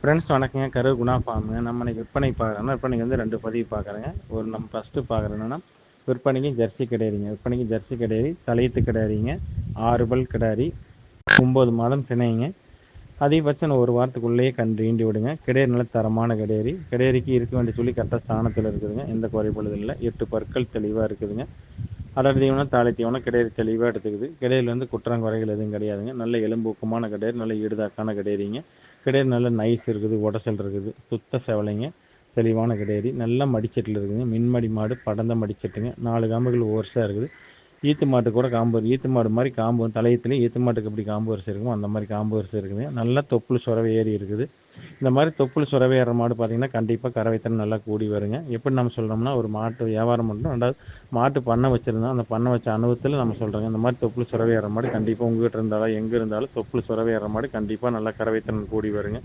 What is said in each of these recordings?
Friends வணக்கங்க. கரூர் குணா ஃபார்முங்க. நம்ம இன்னைக்கு விற்பனை பார்க்குறோம்னா, விற்பனைக்கு வந்து 2 பதிவு பார்க்குறேங்க. நம்ம ஃபஸ்ட்டு பார்க்குறது என்னன்னா, விற்பனைக்கு ஜெர்சி கிடாரிங்க. விற்பனைக்கு ஜெர்சி கிடாரி, தலையீத்து கிடாரிங்க, 6 பல் கிடாரி, 9 மாதம் சினைங்க. அதிகபட்சம் ஒரு வாரத்துக்குள்ளேயே கன்று ஈண்டி விடுங்க. கிடாரி நல்ல தரமான கிடாரி. கிடாரிக்கு இருக்க வேண்டிய சொல்லி கரெக்டாக ஸ்தானத்தில் இருக்குதுங்க. எந்த குறைபாடும் இல்லை. 8 பற்கள் தெளிவாக இருக்குதுங்க. அடர் தீவனம், தாழை தீவனம் கிடாரி தெளிவாக எடுத்துக்குது. கிடாரியில் வந்து குற்றம் குறைகள் எதுவும் கிடையாதுங்க. நல்ல எலும்பூக்கமான கிடாரி, நல்ல ஈடுதாக்கான கிடாரிங்க. கிடாரி நல்ல நைஸ் இருக்குது, உடசல் இருக்குது, சுத்த செவலைங்க, தெளிவான கிடாரி. நல்ல மடிச்சட்டில் இருக்குதுங்க. மின்மடி மாடு, படந்த மடிச்சட்டுங்க. 4 காம்புகள் ஓர்ஸாக இருக்குது. ஈத்து மாட்டு கூட காம்பு, ஈத்து மாடு மாதிரி காம்பு தலையத்துலேயும் ஈத்து மாட்டுக்கு எப்படி காம்பு வரிசை இருக்குமோ அந்த மாதிரி காம்பு வரிசை இருக்குதுங்க. நல்லா தொப்புள் சுரவை ஏறி இருக்குது. இந்த மாதிரி தொப்புள் சுரவை ஏறுற மாடு பார்த்தீங்கன்னா கண்டிப்பாக கறவைத்தனம் நல்லா கூடி வருங்க. எப்படி நம்ம சொல்கிறோம்னா, ஒரு மாட்டு வியாபாரம் பண்ணுறோம், 2வது மாட்டு பண்ணை வச்சுருந்தோம், அந்த பண்ணை வச்ச அனுபவத்தில் நம்ம சொல்கிறோங்க. இந்த மாதிரி தொப்புள் சுரவை ஏறுற மாடு கண்டிப்பாக உங்கள்கிட்ட இருந்தாலும் எங்கே இருந்தாலும் தொப்புள் சுரவை ஏறுற மாடு கண்டிப்பாக நல்லா கறவைத்தனம் கூடி வருங்க.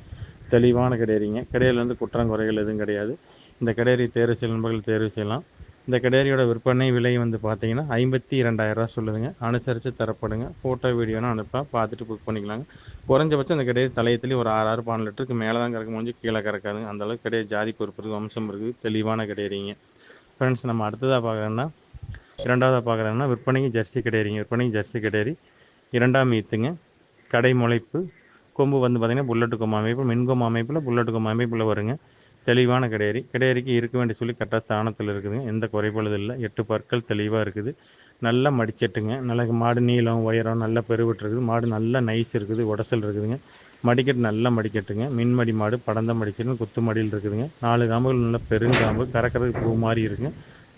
தெளிவான கிடாரிங்க. கிடாரியில் வந்து குற்றம் குறைகள் எதுவும் கிடையாது. இந்த கிடாரி தேர்வு செய்யும் நண்பர்கள் தேர்வு செய்யலாம். இந்த கிடாரியோட விற்பனை விலை வந்து பார்த்தீங்கன்னா 52,000 சொல்லுதுங்க. அனுசரித்து தரப்படுங்க. ஃபோட்டோ வீடியோனா அனுப்பலாம், பார்த்துட்டு புக் பண்ணிக்கலாங்க. குறைஞ்சபட்சம் இந்த கிடாரி தலையத்துலேயும் ஒரு 6 12 லிட்டருக்கு மேலே தான் கறக்க முடிஞ்சு, கீழே கறக்காதுங்க. அந்தளவுக்கு கிடாரி ஜாதி பொறுப்பு இருக்குது, வம்சம் இருக்குது, தெளிவான கிடாரிங்க. ஃப்ரெண்ட்ஸ், நம்ம அடுத்ததாக பார்க்குறோன்னா, இரண்டாவதாக பார்க்குறாங்கன்னா விற்பனைக்கு ஜெர்சி கிடாரிங்க. விற்பனைக்கு ஜெர்சி கிடாரி 2ஆம் ஈத்துங்க. கடை முளைப்பு, கொம்பு வந்து பார்த்திங்கன்னா புல்லட்டு கொம்பு அமைப்பு, மின்கொம்பு அமைப்பில் புல்லட்டு கொம்பு அமைப்பில் வருங்க. தெளிவான கிடாரி. கிடாரிக்கு இருக்க வேண்டிய சொல்லி கரெக்டாக ஸ்தானத்தில் இருக்குதுங்க. எந்த குறைபாடும் இல்லை. 8 பற்கள் தெளிவாக இருக்குது. நல்ல மடிச்சட்டுங்க. நல்ல மாடு நீளம் உயரம் நல்ல பெருவிட்டு இருக்குது. மாடு நல்ல நைஸ் இருக்குது, உடசல் இருக்குதுங்க. மடிக்கட்டு நல்ல மடிக்கட்டுங்க. மின்மடி மாடு, படந்த மடிச்சட்டு, குத்து மடியில் இருக்குதுங்க. 4 காம்புகள் நல்ல பெருங்காம்பு, கறக்கிறதுக்கு பூ மாதிரி இருக்குங்க.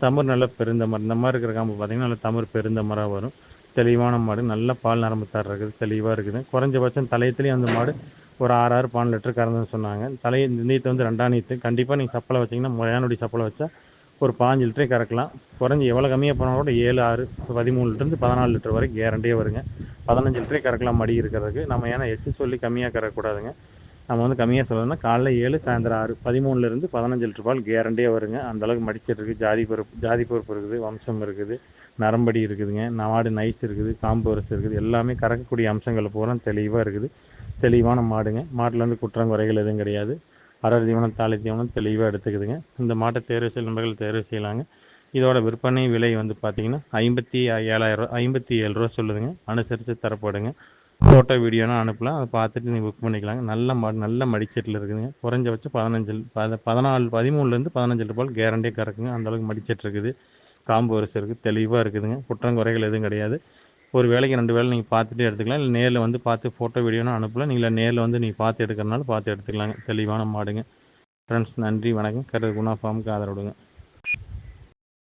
தமர் நல்ல பெருந்தமர். இந்த மாதிரி இருக்கிற காம்பு பார்த்திங்கன்னா நல்ல தமர் பெருந்தமராக வரும். தெளிவான மாடு, நல்ல பால் நரம்பு தார் இருக்குது, தெளிவாக இருக்குது. குறைஞ்சபட்சம் தலையத்துலேயும் அந்த மாடு ஒரு 6 12 லிட்டர் கறந்துன்னு சொன்னாங்க. நீத்து வந்து 2ஆம் நீத்து. கண்டிப்பாக நீங்கள் சப்பலை வச்சிங்கன்னா, முறையானபடி சப்பலை வச்சா ஒரு 15 லிட்டரே கறக்கலாம். குறைஞ்சி எவ்வளோ கம்மியாக போனால் கூட 7 6 13 லிட்டருந்து 14 லிட்டர் வரைக்கும் கேரண்டியாக வருங்க. 15 லிட்டரே கறக்கலாம் மடி இருக்கிறதுக்கு. நம்ம ஏன்னா எச்சு சொல்லி கம்மியாக கறக்கக்கூடாதுங்க. நம்ம வந்து கம்மியாக சொல்லணும்னா காலைல 7 சாயந்தரம் 6 13லேருந்து 15 லிட்டர் பால் கேரண்டியாக வருங்க. அந்தளவுக்கு மடிச்சிட்டு இருக்குது. ஜாதி பொறுப்பு இருக்குது, வம்சம் இருக்குது, நரம்படி இருக்குதுங்க. மாடு நைஸ் இருக்குது, காம்பு வரிசை இருக்குது. எல்லாமே கறக்கக்கூடிய அம்சங்கள் பூரா தெளிவாக இருக்குது. தெளிவான மாடுங்க. மாட்டில் வந்து குற்றம் குறைகள் எதுவும் கிடையாது. அடர் தீவனம், தாழை தீவனம் தெளிவாக எடுத்துக்குதுங்க. இந்த மாட்டை தேர்வு செய்யும் நண்பர்கள் தேர்வு செய்யலாங்க. இதோட விற்பனை விலை வந்து பார்த்தீங்கன்னா 57 ரூபா சொல்லுதுங்க. அனுசரித்து தரப்படுங்க. ஃபோட்டோ வீடியோனா அனுப்பலாம், அதை பார்த்துட்டு நீங்கள் புக் பண்ணிக்கலாங்க. நல்ல மாடு, நல்ல மடிச்சட்டில் இருக்குதுங்க. குறைஞ்சபட்சம் 14 13லேருந்து 15 லிட்டர் பால் கேரண்டியாக கறக்குங்க. அந்தளவுக்கு மடிச்சட்டு இருக்குது, காம்பு வரிசை இருக்குது, தெளிவாக இருக்குதுங்க. குற்றம் குறைகள் எதுவும் கிடையாது. ஒரு வேளைக்கு 2 வேளை நீங்கள் பார்த்துட்டு எடுத்துக்கலாம். இல்லை நேரில் வந்து பார்த்து ஃபோட்டோ வீடியோனா அனுப்பலாம். நீங்கள் நேரில் வந்து நீங்கள் பார்த்து எடுக்கிறனால பார்த்து எடுத்துக்கலாங்க. தெளிவான மாடுங்க. ஃப்ரெண்ட்ஸ், நன்றி, வணக்கம். கரூர் குணா ஃபார்முக்கு ஆதரவு கொடுங்க.